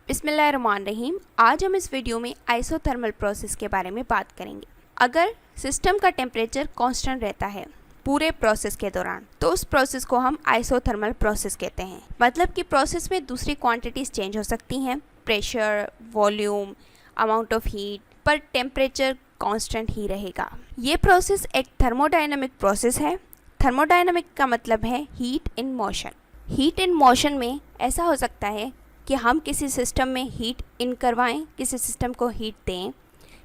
बिस्मिल्लाहिर्रहमानिर्रहीम। आज हम इस वीडियो में आइसोथर्मल प्रोसेस के बारे में बात करेंगे। अगर सिस्टम का टेम्परेचर कांस्टेंट रहता है पूरे प्रोसेस के दौरान तो उस प्रोसेस को हम आइसोथर्मल प्रोसेस कहते हैं। मतलब कि प्रोसेस में दूसरी क्वांटिटीज चेंज हो सकती हैं, pressure, volume, amount of heat, पर टेम्परेचर कांस्टेंट ही रहेगा। ये प्रोसेस एक थर्मोडायनामिक प्रोसेस है। थर्मोडायनामिक का मतलब है heat in motion. Heat in motion में ऐसा हो सकता है कि हम किसी सिस्टम में हीट इन करवाएं, किसी सिस्टम को हीट दें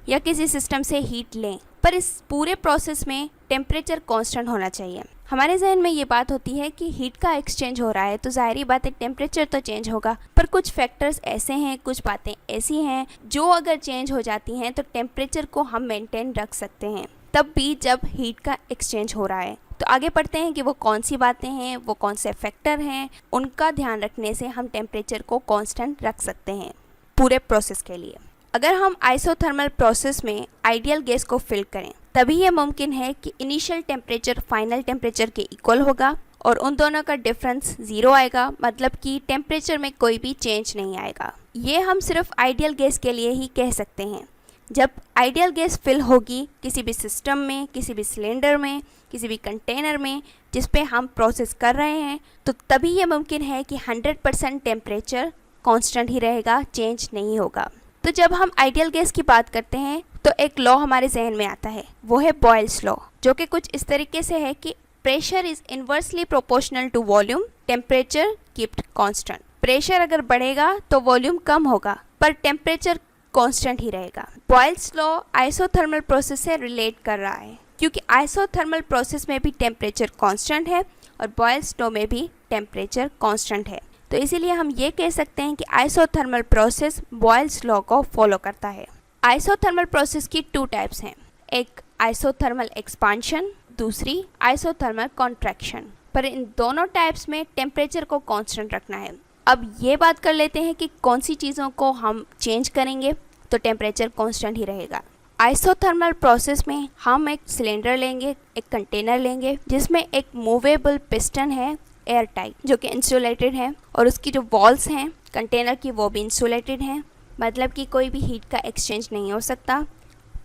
या किसी सिस्टम से हीट लें, पर इस पूरे प्रोसेस में टेम्परेचर कांस्टेंट होना चाहिए। हमारे जहन में ये बात होती है कि हीट का एक्सचेंज हो रहा है तो जाहिर बात है टेम्परेचर तो चेंज होगा, पर कुछ फैक्टर्स ऐसे हैं, कुछ बातें ऐसी हैं जो अगर चेंज हो जाती हैं तो टेम्परेचर को हम मेंटेन रख सकते हैं, तब भी जब हीट का एक्सचेंज हो रहा है। तो आगे पढ़ते हैं कि वो कौन सी बातें हैं, वो कौन से फैक्टर हैं, उनका ध्यान रखने से हम टेम्परेचर को कांस्टेंट रख सकते हैं पूरे प्रोसेस के लिए। अगर हम आइसोथर्मल प्रोसेस में आइडियल गैस को फिल करें तभी यह मुमकिन है कि इनिशियल टेम्परेचर फाइनल टेम्परेचर के इक्वल होगा और उन दोनों का डिफरेंस ज़ीरो आएगा, मतलब कि टेम्परेचर में कोई भी चेंज नहीं आएगा। ये हम सिर्फ आइडियल गैस के लिए ही कह सकते हैं। जब आइडियल गैस फिल होगी किसी भी सिस्टम में, किसी भी सिलेंडर में, किसी भी कंटेनर में जिस पे हम प्रोसेस कर रहे हैं, तो तभी ये मुमकिन है कि 100% टेम्परेचर कांस्टेंट ही रहेगा, चेंज नहीं होगा। तो जब हम आइडियल गैस की बात करते हैं तो एक लॉ हमारे जहन में आता है, वो है बॉयल्स लॉ, जो कि कुछ इस तरीके से है कि pressure is inversely proportional to volume, temperature keeped constant. Pressure अगर बढ़ेगा तो वॉल्यूम कम होगा पर टेम्परेचर कांस्टेंट ही रहेगा। बॉयल्स लॉ आइसोथर्मल प्रोसेस से रिलेट कर रहा है क्योंकि आइसोथर्मल प्रोसेस में भी टेम्परेचर कांस्टेंट है और बॉयल्स लॉ में भी टेम्परेचर कांस्टेंट है। तो इसीलिए हम ये कह सकते हैं कि आइसोथर्मल प्रोसेस बॉयल्स लॉ को फॉलो करता है। आइसोथर्मल प्रोसेस की 2 टाइप्स हैं, एक आइसोथर्मल एक्सपांशन, दूसरी आइसोथर्मल कॉन्ट्रैक्शन। पर इन दोनों टाइप्स में टेम्परेचर को कांस्टेंट रखना है। अब ये बात कर लेते हैं कि कौन सी चीज़ों को हम चेंज करेंगे तो टेम्परेचर कांस्टेंट ही रहेगा। आइसोथर्मल प्रोसेस में हम एक सिलेंडर लेंगे, एक कंटेनर लेंगे जिसमें एक मूवेबल पिस्टन है एयर टाइट, जो कि इंसुलेटेड है, और उसकी जो वॉल्स हैं कंटेनर की वो भी इंसुलेटेड हैं, मतलब कि कोई भी हीट का एक्सचेंज नहीं हो सकता।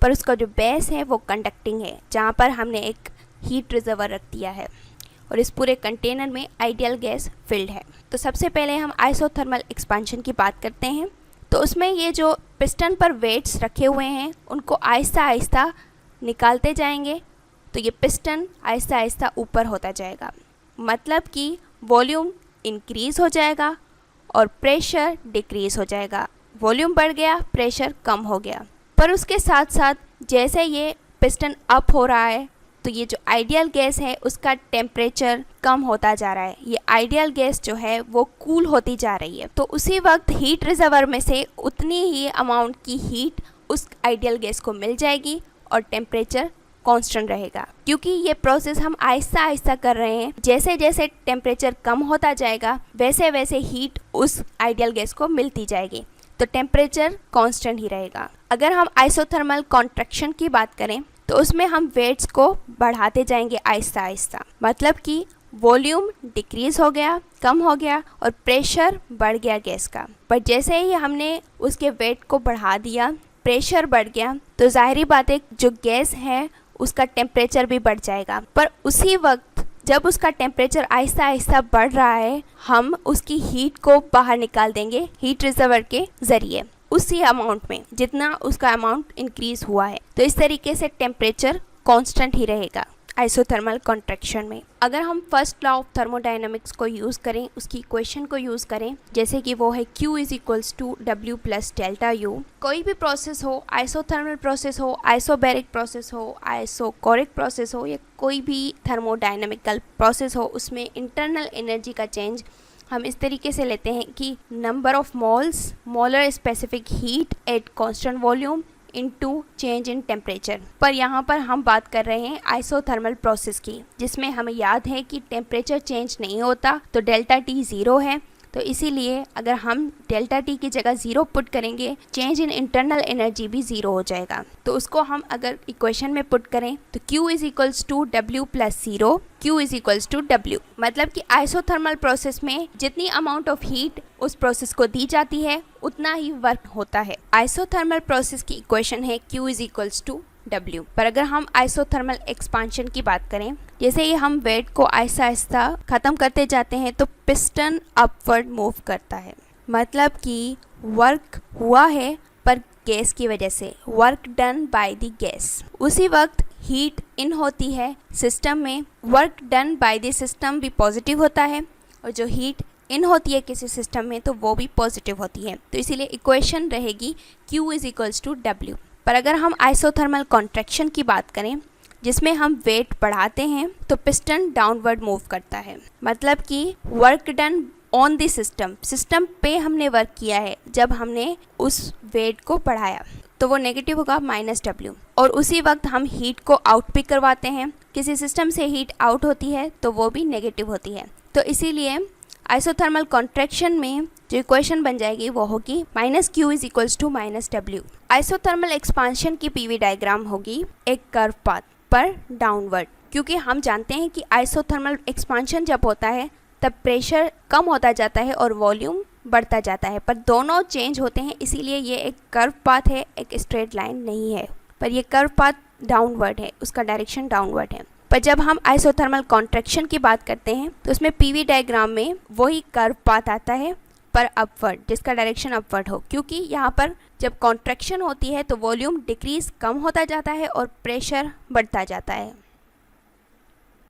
पर उसका जो बेस है वो कंडक्टिंग है, जहाँ पर हमने एक हीट रिजर्वर रख दिया है और इस पूरे कंटेनर में आइडियल गैस फिल्ड है। तो सबसे पहले हम आइसोथर्मल एक्सपांशन की बात करते हैं। तो उसमें ये जो पिस्टन पर वेट्स रखे हुए हैं उनको आहिस्ता आहिस्ता निकालते जाएंगे, तो ये पिस्टन आहिस्ता आहिस्ता ऊपर होता जाएगा, मतलब कि वॉल्यूम इंक्रीज़ हो जाएगा और प्रेशर डिक्रीज़ हो जाएगा। वॉल्यूम बढ़ गया, प्रेशर कम हो गया। पर उसके साथ साथ जैसे ये पिस्टन अप हो रहा है तो ये जो आइडियल गैस है उसका टेम्परेचर कम होता जा रहा है, ये आइडियल गैस जो है वो कूल होती जा रही है। तो उसी वक्त हीट रिजर्वर में से उतनी ही अमाउंट की हीट उस आइडियल गैस को मिल जाएगी और टेम्परेचर कांस्टेंट रहेगा। क्योंकि ये प्रोसेस हम आहिस्ता आहिस्ता कर रहे हैं, जैसे जैसे टेम्परेचर कम होता जाएगा वैसे वैसे हीट उस आइडियल गैस को मिलती जाएगी, तो टेम्परेचर कांस्टेंट ही रहेगा। अगर हम आइसोथर्मल कॉन्ट्रैक्शन की बात करें तो उसमें हम वेट्स को बढ़ाते जाएंगे आहिस्ता आहिस्ता, मतलब कि वॉल्यूम डिक्रीज़ हो गया, कम हो गया और प्रेशर बढ़ गया गैस का। पर जैसे ही हमने उसके वेट को बढ़ा दिया, प्रेशर बढ़ गया, तो ज़ाहिरी बात है जो गैस है उसका टेम्परेचर भी बढ़ जाएगा। पर उसी वक्त जब उसका टेम्परेचर आहिस्ता आहिस्ता बढ़ रहा है, हम उसकी हीट को बाहर निकाल देंगे हीट रिजर्वर के ज़रिए, उसी अमाउंट में जितना उसका अमाउंट इंक्रीज़ हुआ है। तो इस तरीके से टेम्परेचर कांस्टेंट ही रहेगा आइसोथर्मल कॉन्ट्रैक्शन में। अगर हम फर्स्ट लॉ ऑफ थर्मोडायनामिक्स को यूज़ करें, उसकी इक्वेशन को यूज़ करें, जैसे कि वो है Q = W + ΔU। कोई भी प्रोसेस हो, आइसोथर्मल प्रोसेस हो, आइसोबैरिक प्रोसेस हो, आइसोकोरिक प्रोसेस हो या कोई भी थर्मोडायनामिकल प्रोसेस हो, उसमें इंटरनल एनर्जी का चेंज हम इस तरीके से लेते हैं कि number of moles, molar specific heat at constant volume into change in temperature. पर यहाँ पर हम बात कर रहे हैं आइसोथर्मल प्रोसेस की, जिसमें हमें याद है कि टेम्परेचर चेंज नहीं होता, तो ΔT 0 है, तो इसीलिए अगर हम डेल्टा टी की जगह 0 पुट करेंगे, चेंज इन इंटरनल एनर्जी भी 0 हो जाएगा। तो उसको हम अगर इक्वेशन में पुट करें तो Q is equals to W plus 0, Q is equals to W। मतलब कि आइसोथर्मल प्रोसेस में जितनी अमाउंट ऑफ हीट उस प्रोसेस को दी जाती है उतना ही वर्क होता है। आइसोथर्मल प्रोसेस की इक्वेशन है Q is equals to W। पर अगर हम आइसोथर्मल एक्सपांशन की बात करें, जैसे ही हम वेट को आहिस्ता आहिस्ता ख़त्म करते जाते हैं तो पिस्टन अपवर्ड मूव करता है। मतलब कि वर्क हुआ है पर गैस की वजह से, work done by the gas. उसी वक्त हीट इन होती है सिस्टम में, work done by the system भी पॉजिटिव होता है और जो हीट इन होती है किसी सिस्टम में तो वो भी पॉजिटिव होती है। तो इसीलिए इक्वेशन रहेगी Q is equals to W। पर अगर हम आइसोथर्मल कॉन्ट्रैक्शन की बात करें जिसमें हम वेट बढ़ाते हैं तो पिस्टन डाउनवर्ड मूव करता है। मतलब कि work done on the system पे हमने वर्क किया है, जब हमने उस वेट को बढ़ाया तो वो नेगेटिव होगा -W। और उसी वक्त हम हीट को आउट भी करवाते हैं, किसी सिस्टम से हीट आउट होती है तो वो भी नेगेटिव होती है। तो इसीलिए आइसोथर्मल कॉन्ट्रैक्शन में जो इक्वेशन बन जाएगी वो होगी -Q is equals to -W। Isothermal expansion की पीवी डायग्राम होगी एक कर्व पाथ पर डाउनवर्ड, क्योंकि हम जानते हैं कि आइसोथर्मल एक्सपांशन जब होता है तब प्रेशर कम होता जाता है और वॉल्यूम बढ़ता जाता है, पर दोनों चेंज होते हैं। इसीलिए ये एक कर्व पाथ है, एक स्ट्रेट लाइन नहीं है, पर ये कर्व पाथ डाउनवर्ड है, उसका डायरेक्शन डाउनवर्ड है। पर जब हम आइसोथर्मल कॉन्ट्रैक्शन की बात करते हैं तो उसमें पीवी डायग्राम में वही कर्व पाथ आता है पर अपवर्ड, जिसका डायरेक्शन अपवर्ड हो, क्योंकि यहाँ पर जब कॉन्ट्रैक्शन होती है तो वॉल्यूम डिक्रीज कम होता जाता है और प्रेशर बढ़ता जाता है।